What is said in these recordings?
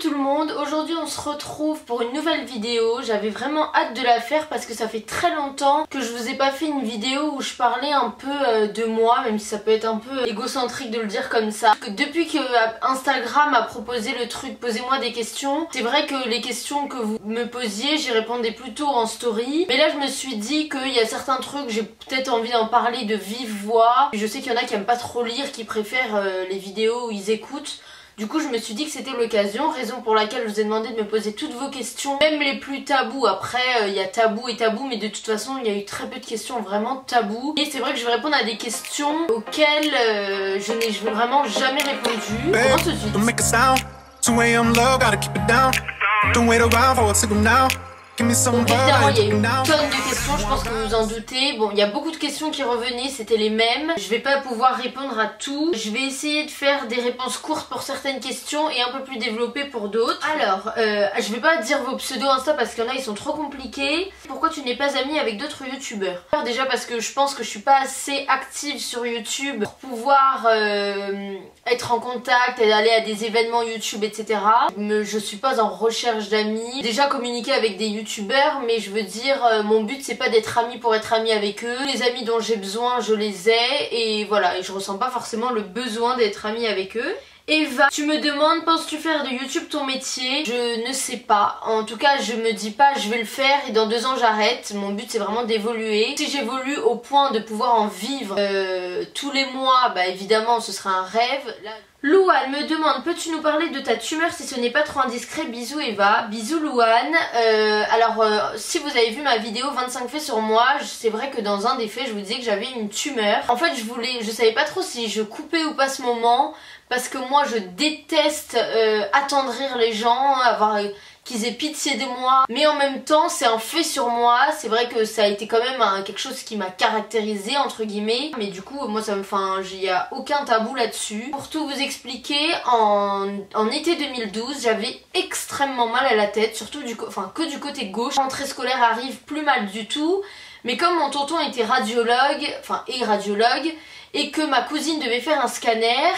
tout le monde, aujourd'hui on se retrouve pour une nouvelle vidéo. J'avais vraiment hâte de la faire parce que ça fait très longtemps que je vous ai pas fait une vidéo où je parlais un peu de moi, même si ça peut être un peu égocentrique de le dire comme ça. Depuis que Instagram a proposé le truc posez-moi des questions, c'est vrai que les questions que vous me posiez, j'y répondais plutôt en story. Mais là je me suis dit qu'il y a certains trucs, j'ai peut-être envie d'en parler de vive voix. Je sais qu'il y en a qui aiment pas trop lire, qui préfèrent les vidéos où ils écoutent. Du coup je me suis dit que c'était l'occasion, raison pour laquelle je vous ai demandé de me poser toutes vos questions, même les plus tabous. Après il y a tabou et tabou, mais de toute façon il y a eu très peu de questions vraiment tabous. Et c'est vrai que je vais répondre à des questions auxquelles je n'ai vraiment jamais répondu. On commence tout de suite. Donc évidemment il y a eu une tonne de questions, je pense que vous vous en doutez. Bon, il y a beaucoup de questions qui revenaient, c'était les mêmes. Je vais pas pouvoir répondre à tout. Je vais essayer de faire des réponses courtes pour certaines questions et un peu plus développées pour d'autres. Alors, je vais pas dire vos pseudos Insta parce qu'il y en a ils sont trop compliqués. Pourquoi tu n'es pas amie avec d'autres youtubeurs? Déjà parce que je pense que je suis pas assez active sur YouTube pour pouvoir être en contact et aller à des événements YouTube, etc. Je suis pas en recherche d'amis. Déjà communiquer avec des youtubeurs, mais je veux dire mon but c'est pas d'être amie pour être amie avec eux. Les amis dont j'ai besoin je les ai et voilà, et je ressens pas forcément le besoin d'être amie avec eux. Eva, tu me demandes, penses-tu faire de YouTube ton métier? Je ne sais pas. En tout cas, je me dis pas je vais le faire et dans 2 ans j'arrête. Mon but c'est vraiment d'évoluer. Si j'évolue au point de pouvoir en vivre tous les mois, bah évidemment ce sera un rêve. Là... Louane me demande, peux-tu nous parler de ta tumeur si ce n'est pas trop indiscret? Bisous Eva. Bisous Louane. Si vous avez vu ma vidéo 25 faits sur moi, c'est vrai que dans un des faits je vous disais que j'avais une tumeur. En fait je savais pas trop si je coupais ou pas ce moment. Parce que moi je déteste attendrir les gens, qu'ils aient pitié de moi. Mais en même temps c'est un fait sur moi, c'est vrai que ça a été quand même quelque chose qui m'a caractérisé entre guillemets. Mais du coup moi il n'y a aucun tabou là-dessus. Pour tout vous expliquer, en été 2012 j'avais extrêmement mal à la tête, surtout que du côté gauche. La rentrée scolaire arrive, plus mal du tout. Mais comme mon tonton était radiologue, et que ma cousine devait faire un scanner,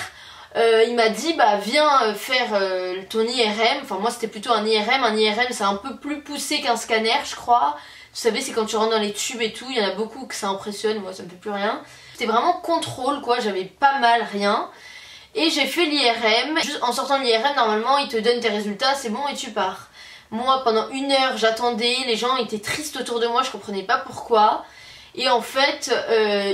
il m'a dit bah viens faire ton IRM. Enfin moi c'était plutôt un IRM c'est un peu plus poussé qu'un scanner je crois. Vous savez c'est quand tu rentres dans les tubes et tout, il y en a beaucoup que ça impressionne, moi ça me fait plus rien. C'était vraiment contrôle quoi, j'avais pas mal rien. Et j'ai fait l'IRM, juste en sortant de l'IRM normalement ils te donnent tes résultats, c'est bon et tu pars. Moi pendant 1 heure j'attendais, les gens étaient tristes autour de moi, je comprenais pas pourquoi. Et en fait,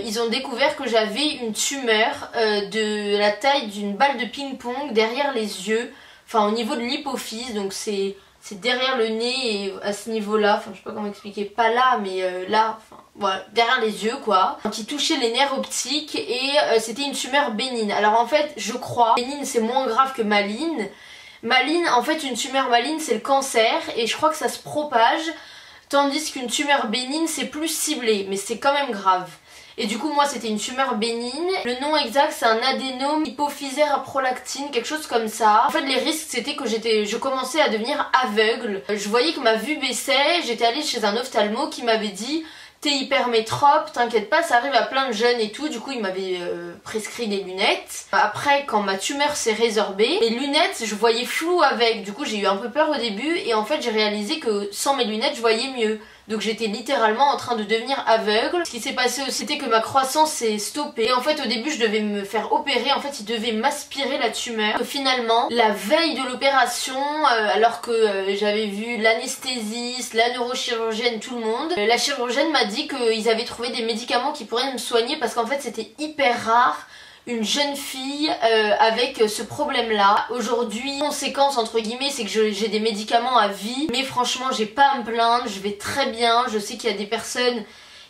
ils ont découvert que j'avais une tumeur de la taille d'une balle de ping-pong derrière les yeux, enfin au niveau de l'hypophyse, donc c'est derrière le nez et à ce niveau-là, enfin je sais pas comment expliquer, pas là mais là, enfin voilà, derrière les yeux quoi, qui touchait les nerfs optiques et c'était une tumeur bénigne. Alors en fait, je crois, bénigne c'est moins grave que maligne. Maligne, en fait une tumeur maligne c'est le cancer et je crois que ça se propage. Tandis qu'une tumeur bénigne c'est plus ciblé, mais c'est quand même grave. Et du coup moi c'était une tumeur bénigne. Le nom exact c'est un adénome hypophysaire à prolactine, quelque chose comme ça. En fait les risques c'était que je commençais à devenir aveugle. Je voyais que ma vue baissait, j'étais allée chez un ophtalmo qui m'avait dit t'es hypermétrope, t'inquiète pas, ça arrive à plein de jeunes et tout. Du coup il m'avait prescrit des lunettes. Après quand ma tumeur s'est résorbée, mes lunettes je voyais flou avec. Du coup j'ai eu un peu peur au début et en fait j'ai réalisé que sans mes lunettes je voyais mieux. Donc j'étais littéralement en train de devenir aveugle. Ce qui s'est passé aussi c'était que ma croissance s'est stoppée. Et en fait au début je devais me faire opérer, en fait ils devaient m'aspirer la tumeur. Finalement la veille de l'opération, alors que j'avais vu l'anesthésiste, la neurochirurgienne, tout le monde, la chirurgienne m'a dit qu'ils avaient trouvé des médicaments qui pourraient me soigner parce qu'en fait c'était hyper rare une jeune fille avec ce problème là. Aujourd'hui, conséquence entre guillemets c'est que j'ai des médicaments à vie, mais franchement j'ai pas à me plaindre, je vais très bien. Je sais qu'il y a des personnes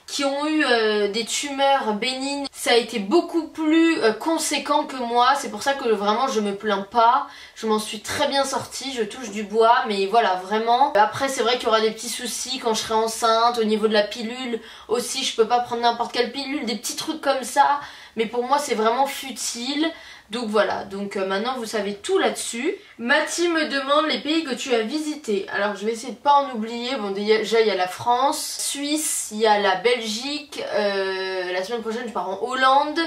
qui ont eu des tumeurs bénignes, ça a été beaucoup plus conséquent que moi, c'est pour ça que vraiment je me plains pas, je m'en suis très bien sortie, je touche du bois, mais voilà vraiment. Après c'est vrai qu'il y aura des petits soucis quand je serai enceinte, au niveau de la pilule aussi, je peux pas prendre n'importe quelle pilule, des petits trucs comme ça, mais pour moi c'est vraiment futile. Donc voilà, donc maintenant vous savez tout là-dessus. Mathie me demande les pays que tu as visités. Alors je vais essayer de pas en oublier. Bon déjà il y a la France, Suisse, il y a la Belgique, la semaine prochaine je pars en Hollande,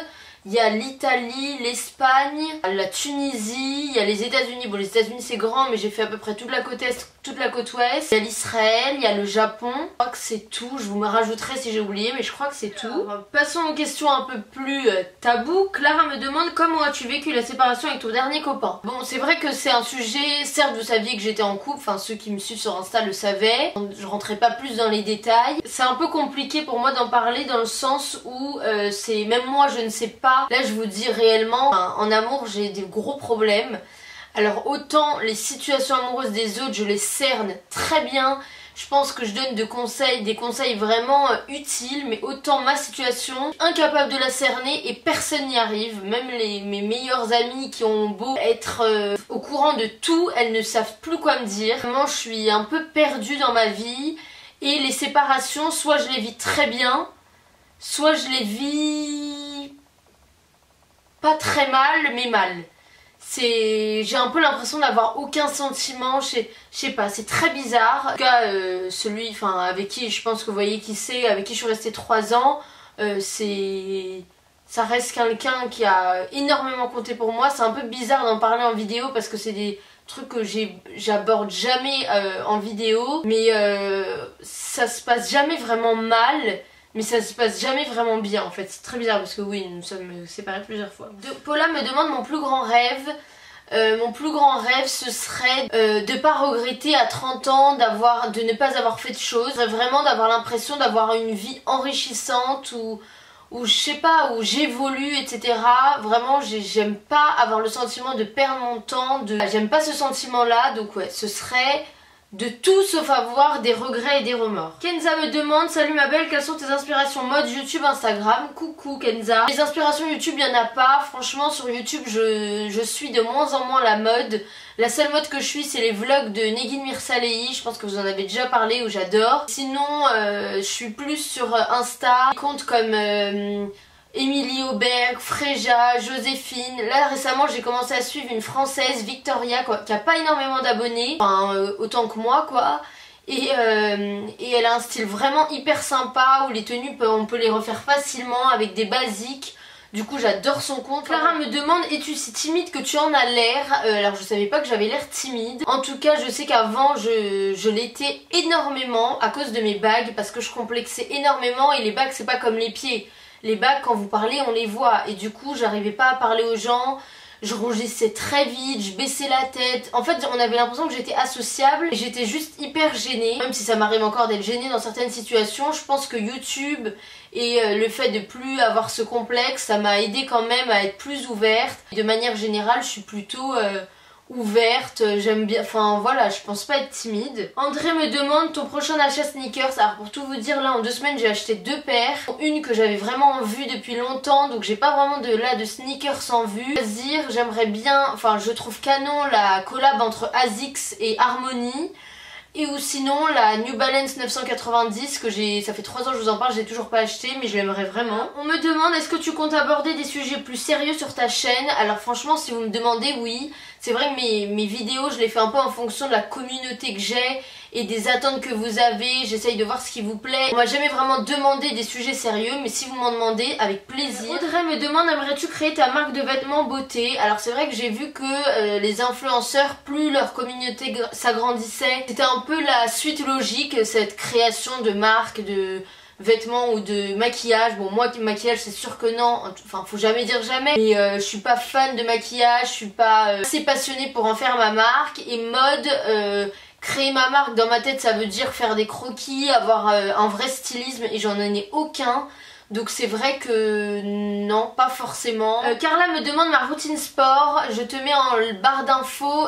Il y a l'Italie, l'Espagne, la Tunisie, il y a les États-Unis. Bon, les États-Unis c'est grand, mais j'ai fait à peu près toute la côte est, toute la côte ouest. Il y a l'Israël, il y a le Japon. Je crois que c'est tout. Je vous me rajouterai si j'ai oublié, mais je crois que c'est tout. Alors, passons aux questions un peu plus tabous. Clara me demande comment as-tu vécu la séparation avec ton dernier copain. Bon, c'est vrai que c'est un sujet. Certes, vous saviez que j'étais en couple. Enfin, ceux qui me suivent sur Insta le savaient. Je rentrerai pas plus dans les détails. C'est un peu compliqué pour moi d'en parler dans le sens où c'est même moi je ne sais pas. Là je vous dis réellement, en amour j'ai des gros problèmes. Alors autant les situations amoureuses des autres je les cerne très bien. Je pense que je donne des conseils vraiment utiles, mais autant ma situation, incapable de la cerner et personne n'y arrive. Même mes meilleures amies qui ont beau être au courant de tout, elles ne savent plus quoi me dire. Vraiment je suis un peu perdue dans ma vie. Et les séparations, soit je les vis très bien, soit je les vis pas très mal, mais mal. J'ai un peu l'impression d'avoir aucun sentiment, je sais pas, c'est très bizarre. En tout cas, avec qui, je pense que vous voyez qui c'est, avec qui je suis restée 3 ans, ça reste quelqu'un qui a énormément compté pour moi. C'est un peu bizarre d'en parler en vidéo parce que c'est des trucs que j'aborde jamais en vidéo, mais ça se passe jamais vraiment mal. Mais ça se passe jamais vraiment bien en fait, c'est très bizarre parce que oui, nous sommes séparés plusieurs fois. Paula me demande mon plus grand rêve. Mon plus grand rêve ce serait de pas regretter à 30 ans de ne pas avoir fait de choses. Vraiment d'avoir l'impression d'avoir une vie enrichissante où je sais pas, où j'évolue, etc. Vraiment j'aime pas avoir le sentiment de perdre mon temps, j'aime pas ce sentiment là, donc ouais, ce serait de tout sauf avoir des regrets et des remords. Kenza me demande, salut ma belle, quelles sont tes inspirations mode YouTube, Instagram? Coucou Kenza. Les inspirations YouTube, il n'y en a pas. Franchement sur YouTube je suis de moins en moins la mode. La seule mode que je suis c'est les vlogs de Negin Mirsalei. Je pense que vous en avez déjà parlé, où j'adore. Sinon je suis plus sur Insta, des comptes comme Émilie Auberg, Fréja, Joséphine. Là récemment j'ai commencé à suivre une française, Victoria, quoi, qui a pas énormément d'abonnés, enfin autant que moi quoi. Et elle a un style vraiment hyper sympa où les tenues on peut les refaire facilement avec des basiques. Du coup j'adore son compte. Clara me demande, es-tu si timide que tu en as l'air? Alors je savais pas que j'avais l'air timide. En tout cas je sais qu'avant je l'étais énormément à cause de mes bagues, parce que je complexais énormément et les bagues c'est pas comme les pieds. Les bagues, quand vous parlez, on les voit. Et du coup, j'arrivais pas à parler aux gens. Je rougissais très vite, je baissais la tête. En fait, on avait l'impression que j'étais associable. Et j'étais juste hyper gênée. Même si ça m'arrive encore d'être gênée dans certaines situations, je pense que YouTube et le fait de plus avoir ce complexe, ça m'a aidé quand même à être plus ouverte. De manière générale, je suis plutôt ouverte, j'aime bien, enfin voilà, je pense pas être timide. André me demande ton prochain achat sneakers. Alors pour tout vous dire, là en 2 semaines j'ai acheté 2 paires. Une que j'avais vraiment en vue depuis longtemps, donc j'ai pas vraiment de sneakers en vue. Choisir, j'aimerais bien, enfin je trouve canon la collab entre ASICS et Harmony. Et ou sinon la New Balance 990 que ça fait 3 ans que je vous en parle, j'ai toujours pas acheté mais je l'aimerais vraiment. On me demande est-ce que tu comptes aborder des sujets plus sérieux sur ta chaîne? Alors franchement si vous me demandez, oui. C'est vrai que mes vidéos je les fais un peu en fonction de la communauté que j'ai et des attentes que vous avez, j'essaye de voir ce qui vous plaît. On m'a jamais vraiment demandé des sujets sérieux, mais si vous m'en demandez, avec plaisir. Audrey me demande, aimerais-tu créer ta marque de vêtements beauté? Alors c'est vrai que j'ai vu que les influenceurs, plus leur communauté s'agrandissait, c'était un peu la suite logique, cette création de marque, de vêtements ou de maquillage. Bon moi maquillage c'est sûr que non, enfin faut jamais dire jamais, mais je suis pas fan de maquillage, je suis pas assez passionnée pour en faire ma marque. Et mode, créer ma marque dans ma tête ça veut dire faire des croquis, avoir un vrai stylisme et j'en ai aucun. Donc c'est vrai que non, pas forcément. Carla me demande ma routine sport. Je te mets en barre d'infos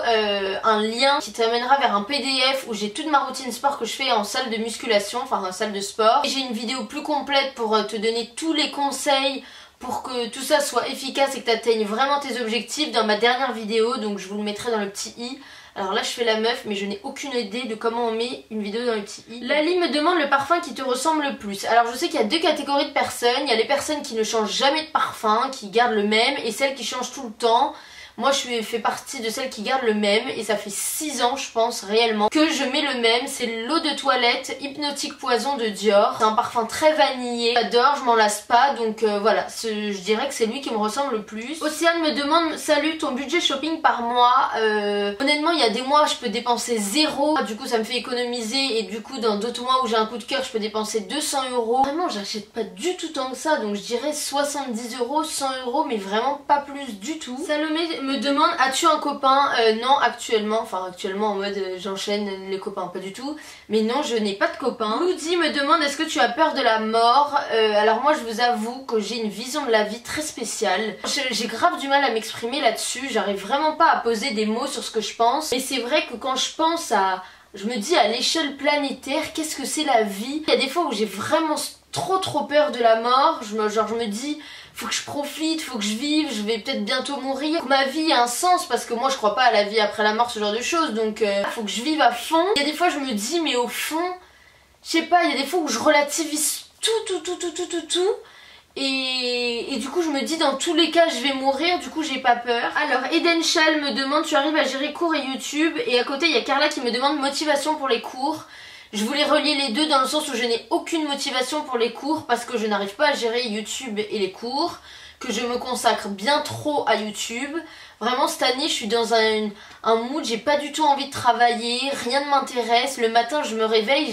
un lien qui t'amènera vers un PDF où j'ai toute ma routine sport que je fais en salle de musculation, enfin en salle de sport. Et j'ai une vidéo plus complète pour te donner tous les conseils pour que tout ça soit efficace et que tu atteignes vraiment tes objectifs dans ma dernière vidéo. Donc je vous le mettrai dans le petit i. Alors là je fais la meuf mais je n'ai aucune idée de comment on met une vidéo dans le petit i. Lali me demande le parfum qui te ressemble le plus. Alors je sais qu'il y a 2 catégories de personnes. Il y a les personnes qui ne changent jamais de parfum, qui gardent le même, et celles qui changent tout le temps. Moi je fais partie de celles qui gardent le même et ça fait 6 ans je pense réellement que je mets le même. C'est l'eau de toilette Hypnotique Poison de Dior. C'est un parfum très vanillé, j'adore, je m'en lasse pas, donc voilà, je dirais que c'est lui qui me ressemble le plus. Océane me demande, salut, ton budget shopping par mois. Honnêtement il y a des mois je peux dépenser 0, du coup ça me fait économiser, et du coup dans d'autres mois où j'ai un coup de cœur je peux dépenser 200 €. Vraiment j'achète pas du tout tant que ça, donc je dirais 70 €, 100 €, mais vraiment pas plus du tout. Salomé me demande, as-tu un copain? Non actuellement, enfin actuellement en mode j'enchaîne les copains, pas du tout, mais non je n'ai pas de copain. Ludi me demande, est-ce que tu as peur de la mort? Alors moi je vous avoue que j'ai une vision de la vie très spéciale. J'ai grave du mal à m'exprimer là-dessus, j'arrive vraiment pas à poser des mots sur ce que je pense, mais c'est vrai que quand je pense à... Je me dis à l'échelle planétaire, qu'est-ce que c'est la vie? Il y a des fois où j'ai vraiment trop peur de la mort, je me dis... Faut que je profite, faut que je vive, je vais peut-être bientôt mourir. Ma vie a un sens parce que moi je crois pas à la vie après la mort, ce genre de choses, donc faut que je vive à fond. Il y a des fois je me dis mais au fond, je sais pas, il y a des fois où je relativise tout. Et du coup je me dis dans tous les cas je vais mourir, du coup j'ai pas peur. Alors Eden Chal me demande, tu arrives à gérer cours et YouTube? Et à côté il y a Carla qui me demande motivation pour les cours. Je voulais relier les deux dans le sens où je n'ai aucune motivation pour les cours parce que je n'arrive pas à gérer YouTube et les cours, que je me consacre bien trop à YouTube. Vraiment cette année je suis dans un mood, j'ai pas du tout envie de travailler, rien ne m'intéresse. Le matin je me réveille,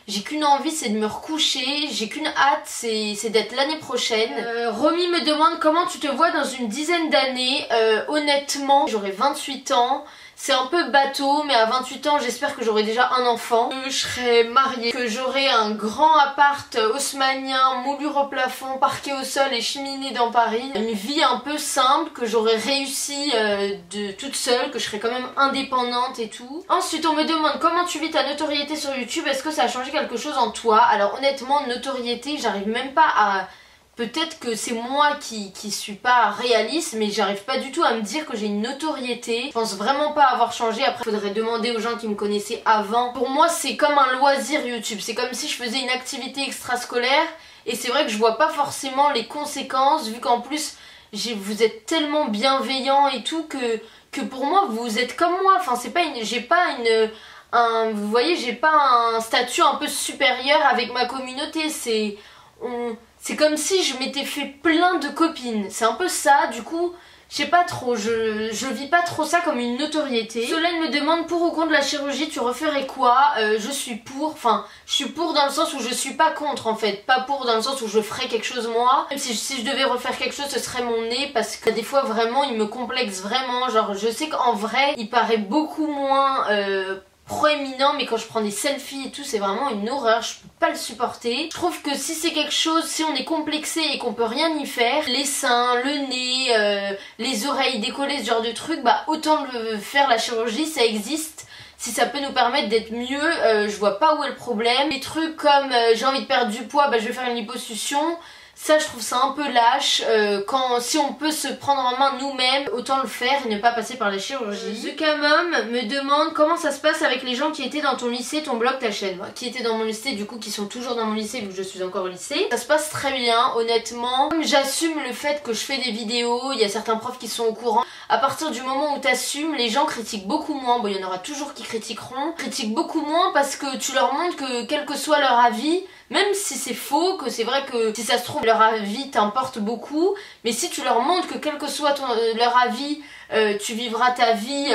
j'ai qu'une envie, c'est de me recoucher, j'ai qu'une hâte, c'est d'être l'année prochaine. Romy me demande comment tu te vois dans une dizaine d'années. Honnêtement, j'aurai 28 ans. C'est un peu bateau, mais à 28 ans, j'espère que j'aurai déjà un enfant, que je serai mariée, que j'aurai un grand appart haussmannien, moulure au plafond, parquet au sol et cheminée dans Paris. Une vie un peu simple, que j'aurai réussi de toute seule, que je serai quand même indépendante et tout. Ensuite, on me demande comment tu vis ta notoriété sur YouTube, est-ce que ça a changé quelque chose en toi? Alors honnêtement, notoriété, j'arrive même pas à... Peut-être que c'est moi qui suis pas réaliste, mais j'arrive pas du tout à me dire que j'ai une notoriété. Je pense vraiment pas avoir changé. Après, il faudrait demander aux gens qui me connaissaient avant. Pour moi, c'est comme un loisir YouTube. C'est comme si je faisais une activité extrascolaire. Et c'est vrai que je vois pas forcément les conséquences, vu qu'en plus, vous êtes tellement bienveillants et tout, que pour moi, vous êtes comme moi. Enfin, c'est pas j'ai pas vous voyez, j'ai pas un statut un peu supérieur avec ma communauté. C'est comme si je m'étais fait plein de copines. C'est un peu ça, du coup, je sais pas trop, je vis pas trop ça comme une notoriété. Solène me demande, pour ou contre la chirurgie, tu referais quoi? Je suis pour, enfin, je suis pour dans le sens où je suis pas contre en fait. Pas pour dans le sens où je ferais quelque chose moi. Même si je devais refaire quelque chose, ce serait mon nez, parce que des fois vraiment, il me complexe vraiment. Genre, je sais qu'en vrai, il paraît beaucoup moins... proéminent, mais quand je prends des selfies et tout, c'est vraiment une horreur, je peux pas le supporter. Je trouve que si c'est quelque chose, si on est complexé et qu'on peut rien y faire, les seins, le nez, les oreilles décollées, ce genre de trucs, bah autant faire la chirurgie, ça existe. Si ça peut nous permettre d'être mieux, je vois pas où est le problème. Les trucs comme j'ai envie de perdre du poids, bah je vais faire une liposuction. Ça je trouve ça un peu lâche, si on peut se prendre en main nous-mêmes, autant le faire et ne pas passer par la chirurgie. The Camom me demande comment ça se passe avec les gens qui étaient dans ton lycée, ton blog, ta chaîne. Qui étaient dans mon lycée, du coup qui sont toujours dans mon lycée vu que je suis encore au lycée. Ça se passe très bien, honnêtement. J'assume le fait que je fais des vidéos, il y a certains profs qui sont au courant. À partir du moment où t'assumes, les gens critiquent beaucoup moins. Bon, il y en aura toujours qui critiqueront. Critiquent beaucoup moins parce que tu leur montres que quel que soit leur avis, même si c'est faux, que c'est vrai que si ça se trouve leur avis t'importe beaucoup, mais si tu leur montres que quel que soit leur avis, tu vivras ta vie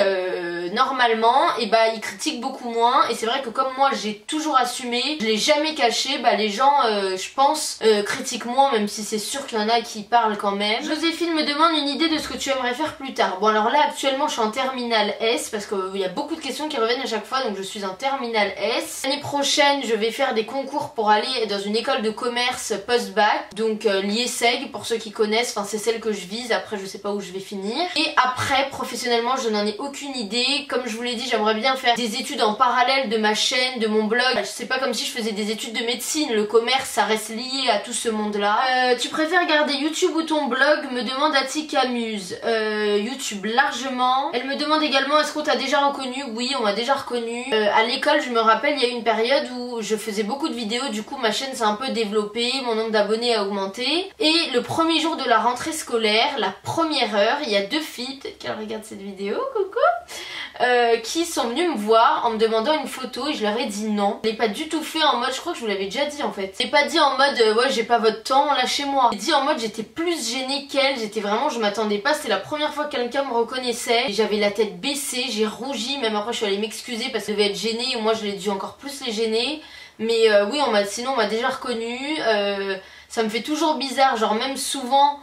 normalement, et bah ils critiquent beaucoup moins. Et c'est vrai que comme moi j'ai toujours assumé, je l'ai jamais caché, bah les gens je pense critiquent moins, même si c'est sûr qu'il y en a qui parlent quand même. Joséphine me demande une idée de ce que tu aimerais faire plus tard. Bon alors là actuellement je suis en terminale S, parce qu'il y a beaucoup de questions qui reviennent à chaque fois, donc je suis en terminale S. L'année prochaine je vais faire des concours pour aller dans une école de commerce post-bac, donc l'IESEG pour ceux qui connaissent, enfin c'est celle que je vise. Après je sais pas où je vais finir. Et après professionnellement je n'en ai aucune idée. Comme je vous l'ai dit, j'aimerais bien faire des études en parallèle de ma chaîne, de mon blog. C'est pas comme si je faisais des études de médecine, le commerce ça reste lié à tout ce monde là. Tu préfères garder YouTube ou ton blog, me demande Atika Muse. YouTube largement. Elle me demande également est-ce qu'on t'a déjà reconnu. Oui, on m'a déjà reconnu. À l'école je me rappelle il y a eu une période où je faisais beaucoup de vidéos, du coup coup ma chaîne s'est un peu développée, mon nombre d'abonnés a augmenté. Et le premier jour de la rentrée scolaire, la première heure, il y a 2 filles, peut-être qu'elles regardent cette vidéo, coucou, qui sont venues me voir en me demandant une photo et je leur ai dit non. Je l'ai pas du tout fait en mode, je crois que je vous l'avais déjà dit en fait. Je l'ai pas dit en mode ouais j'ai pas votre temps, lâchez-moi. J'ai dit en mode j'étais plus gênée qu'elle, j'étais vraiment, je m'attendais pas, c'était la première fois que quelqu'un me reconnaissait. J'avais la tête baissée, j'ai rougi, même après je suis allée m'excuser parce que je devais être gênée et moi je l'ai dû encore plus les gêner. Mais oui, sinon on m'a déjà reconnue, ça me fait toujours bizarre, genre même souvent...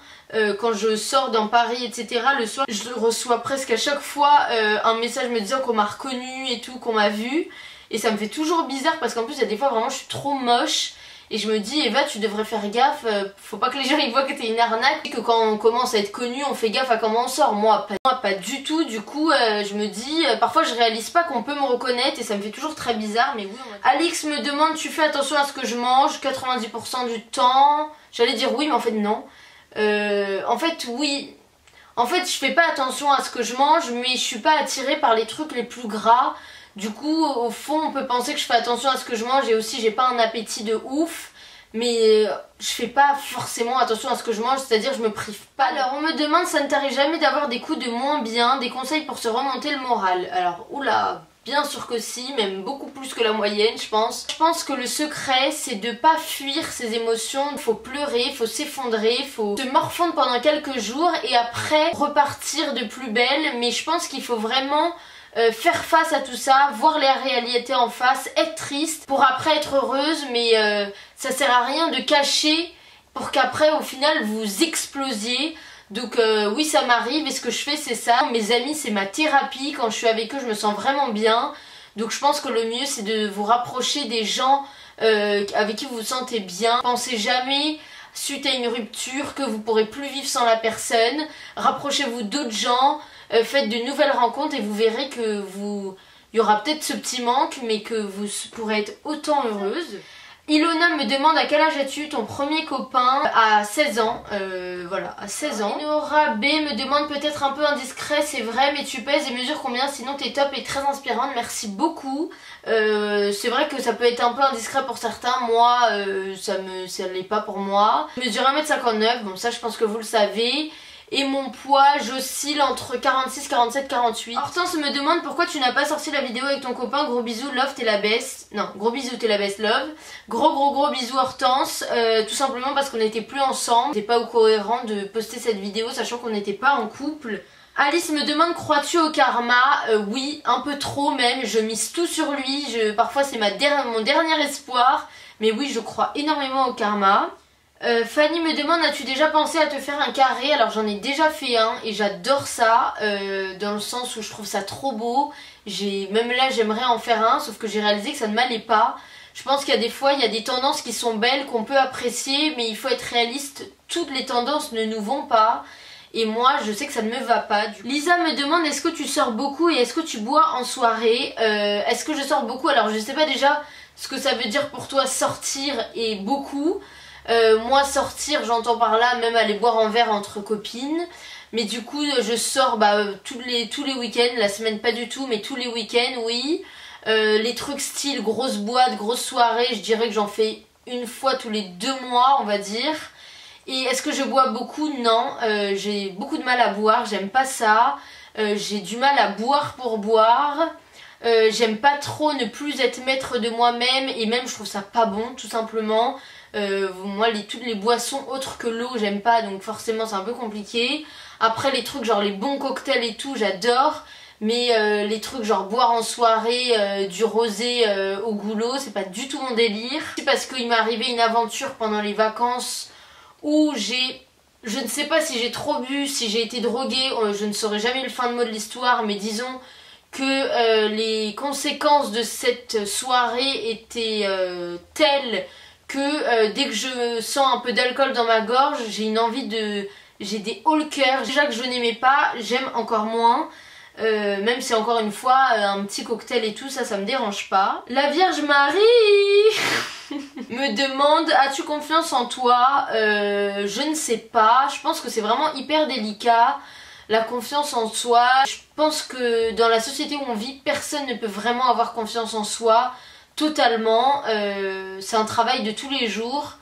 quand je sors dans Paris etc le soir je reçois presque à chaque fois un message me disant qu'on m'a reconnu et tout, qu'on m'a vu et ça me fait toujours bizarre parce qu'en plus il y a des fois vraiment je suis trop moche et je me dis Eva tu devrais faire gaffe, faut pas que les gens ils voient que t'es une arnaque et que quand on commence à être connu on fait gaffe à comment on sort. Moi pas du tout, du coup je me dis parfois je réalise pas qu'on peut me reconnaître et ça me fait toujours très bizarre. Mais oui Alix me demande tu fais attention à ce que je mange 90% du temps, j'allais dire oui mais en fait non. En fait oui, en fait je fais pas attention à ce que je mange mais je suis pas attirée par les trucs les plus gras. Du coup au fond on peut penser que je fais attention à ce que je mange et aussi j'ai pas un appétit de ouf. Mais je fais pas forcément attention à ce que je mange, c'est-à-dire je me prive pas. Alors on me demande ça ne t'arrive jamais d'avoir des coups de moins bien, des conseils pour se remonter le moral. Alors oula, bien sûr que si, même beaucoup plus que la moyenne je pense. Je pense que le secret c'est de pas fuir ses émotions, faut pleurer, faut s'effondrer, faut se morfondre pendant quelques jours et après repartir de plus belle. Mais je pense qu'il faut vraiment... faire face à tout ça, voir la réalité en face, être triste pour après être heureuse, mais ça sert à rien de cacher pour qu'après au final vous explosiez. Donc oui ça m'arrive et ce que je fais c'est ça. Mes amis c'est ma thérapie, quand je suis avec eux je me sens vraiment bien. Donc je pense que le mieux c'est de vous rapprocher des gens avec qui vous vous sentez bien. Pensez jamais suite à une rupture que vous pourrez plus vivre sans la personne. Rapprochez-vous d'autres gens. Faites de nouvelles rencontres et vous verrez que il y aura peut-être ce petit manque mais que vous pourrez être autant heureuse. Ilona me demande à quel âge as-tu ton premier copain? À 16 ans, voilà, à 16 ans. Nora B me demande peut-être un peu indiscret, c'est vrai, mais tu pèses et mesures combien? Sinon t'es top et très inspirante, merci beaucoup. C'est vrai que ça peut être un peu indiscret pour certains, moi ça l'est pas pour moi. Je mesure 1m59, bon ça je pense que vous le savez. Et mon poids, j'oscille entre 46, 47, 48. Hortense me demande pourquoi tu n'as pas sorti la vidéo avec ton copain. Gros bisous, love, t'es la best. Non, gros bisous, t'es la best, love. Gros bisous Hortense. Tout simplement parce qu'on n'était plus ensemble. C'était pas cohérent de poster cette vidéo sachant qu'on n'était pas en couple. Alice me demande crois-tu au karma? Oui, un peu trop même. Je mise tout sur lui. Parfois c'est mon dernier espoir. Mais oui, je crois énormément au karma. Fanny me demande as-tu déjà pensé à te faire un carré? Alors j'en ai déjà fait un et j'adore ça dans le sens où je trouve ça trop beau. Même là j'aimerais en faire un sauf que j'ai réalisé que ça ne m'allait pas. Je pense qu'il y a des fois il y a des tendances qui sont belles qu'on peut apprécier mais il faut être réaliste, toutes les tendances ne nous vont pas. Et moi je sais que ça ne me va pas. Lisa me demande est-ce que tu sors beaucoup et est-ce que tu bois en soirée? Est-ce que je sors beaucoup? Alors je sais pas déjà ce que ça veut dire pour toi sortir et beaucoup. Moi sortir j'entends par là même aller boire un verre entre copines. Mais du coup je sors tous les week-ends, la semaine pas du tout mais tous les week-ends oui. Les trucs style grosse boîte, grosse soirée, je dirais que j'en fais une fois tous les 2 mois on va dire. Et est-ce que je bois beaucoup? Non, j'ai beaucoup de mal à boire, j'aime pas ça. J'ai du mal à boire pour boire. J'aime pas trop ne plus être maître de moi-même et même je trouve ça pas bon tout simplement. Moi toutes les boissons autres que l'eau j'aime pas donc forcément c'est un peu compliqué. Après les trucs genre les bons cocktails et tout j'adore. Mais les trucs genre boire en soirée, du rosé au goulot c'est pas du tout mon délire. C'est parce qu'il m'est arrivé une aventure pendant les vacances où je ne sais pas si j'ai trop bu, si j'ai été droguée, je ne saurai jamais le fin de mot de l'histoire mais disons que les conséquences de cette soirée étaient telles que dès que je sens un peu d'alcool dans ma gorge, j'ai une envie j'ai des hauts le cœur. Déjà que je n'aimais pas, j'aime encore moins. Même si encore une fois, un petit cocktail et tout, ça me dérange pas. La Vierge Marie me demande as-tu confiance en toi? Je ne sais pas, je pense que c'est vraiment hyper délicat. La confiance en soi, je pense que dans la société où on vit, personne ne peut vraiment avoir confiance en soi. totalement. C'est un travail de tous les jours.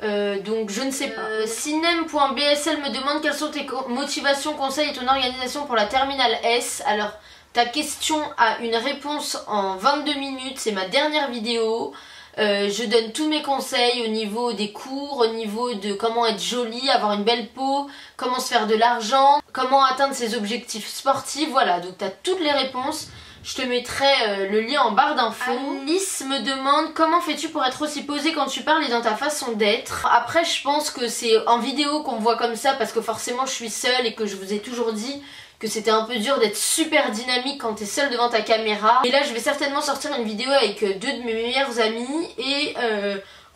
Donc je ne sais pas. Sinem.bsl me demande quelles sont tes motivations, conseils et ton organisation pour la terminale S. Alors ta question a une réponse en 22 minutes, c'est ma dernière vidéo. Je donne tous mes conseils au niveau des cours, au niveau de comment être jolie, avoir une belle peau, comment se faire de l'argent, comment atteindre ses objectifs sportifs, voilà, donc tu as toutes les réponses. Je te mettrai le lien en barre d'infos. Alice me demande comment fais-tu pour être aussi posée quand tu parles et dans ta façon d'être. Après je pense que c'est en vidéo qu'on me voit comme ça parce que forcément je suis seule et que je vous ai toujours dit que c'était un peu dur d'être super dynamique quand t'es seule devant ta caméra. Et là je vais certainement sortir une vidéo avec deux de mes meilleurs amis et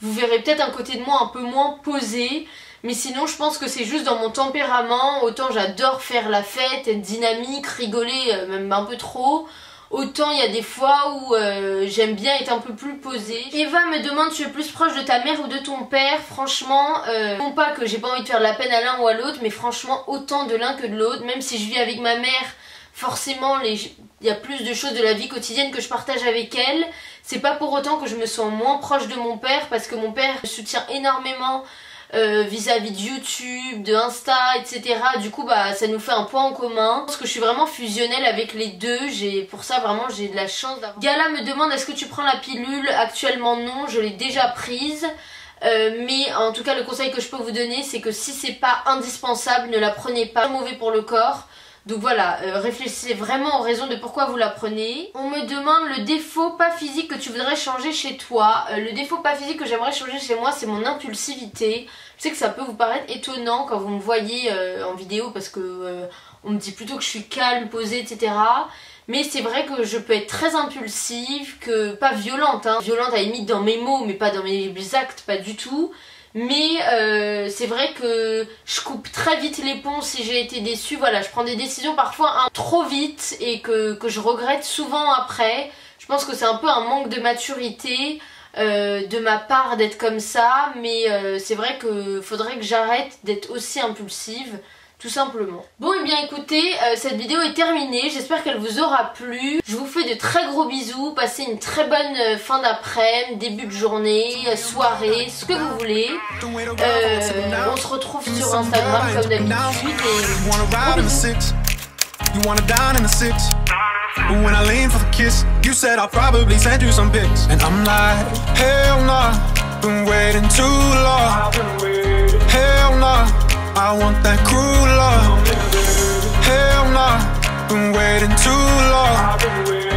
vous verrez peut-être un côté de moi un peu moins posé. Mais sinon je pense que c'est juste dans mon tempérament. Autant j'adore faire la fête, être dynamique, rigoler même un peu trop. Autant il y a des fois où j'aime bien être un peu plus posée. Eva me demande tu es plus proche de ta mère ou de ton père. Franchement, non pas que j'ai pas envie de faire de la peine à l'un ou à l'autre, mais franchement autant de l'un que de l'autre. Même si je vis avec ma mère, forcément il y a plus de choses de la vie quotidienne que je partage avec elle. C'est pas pour autant que je me sens moins proche de mon père parce que mon père me soutient énormément vis-à-vis de YouTube, de Insta, etc. Du coup bah ça nous fait un point en commun. Je pense que je suis vraiment fusionnelle avec les deux. Pour ça vraiment j'ai de la chance d'avoir. Gala me demande est-ce que tu prends la pilule? Actuellement non, je l'ai déjà prise. Mais en tout cas le conseil que je peux vous donner c'est que si c'est pas indispensable, ne la prenez pas, c'est mauvais pour le corps. Donc voilà, réfléchissez vraiment aux raisons de pourquoi vous la prenez. On me demande le défaut pas physique que tu voudrais changer chez toi. Le défaut pas physique que j'aimerais changer chez moi, c'est mon impulsivité. Je sais que ça peut vous paraître étonnant quand vous me voyez en vidéo parce que on me dit plutôt que je suis calme, posée, etc. Mais c'est vrai que je peux être très impulsive, que pas violente, hein. Violente à la limite dans mes mots, mais pas dans mes actes, pas du tout. Mais c'est vrai que je coupe très vite les ponts si j'ai été déçue. Voilà, je prends des décisions parfois trop vite et que je regrette souvent après. Je pense que c'est un peu un manque de maturité de ma part d'être comme ça. Mais c'est vrai qu'il faudrait que j'arrête d'être aussi impulsive. Tout simplement. Bon et bien écoutez, cette vidéo est terminée, j'espère qu'elle vous aura plu. Je vous fais de très gros bisous, passez une très bonne fin d'après-midi, début de journée, soirée, ce que vous voulez. On se retrouve sur Instagram comme d'habitude I want that cruel love. Hell nah, been waiting too long.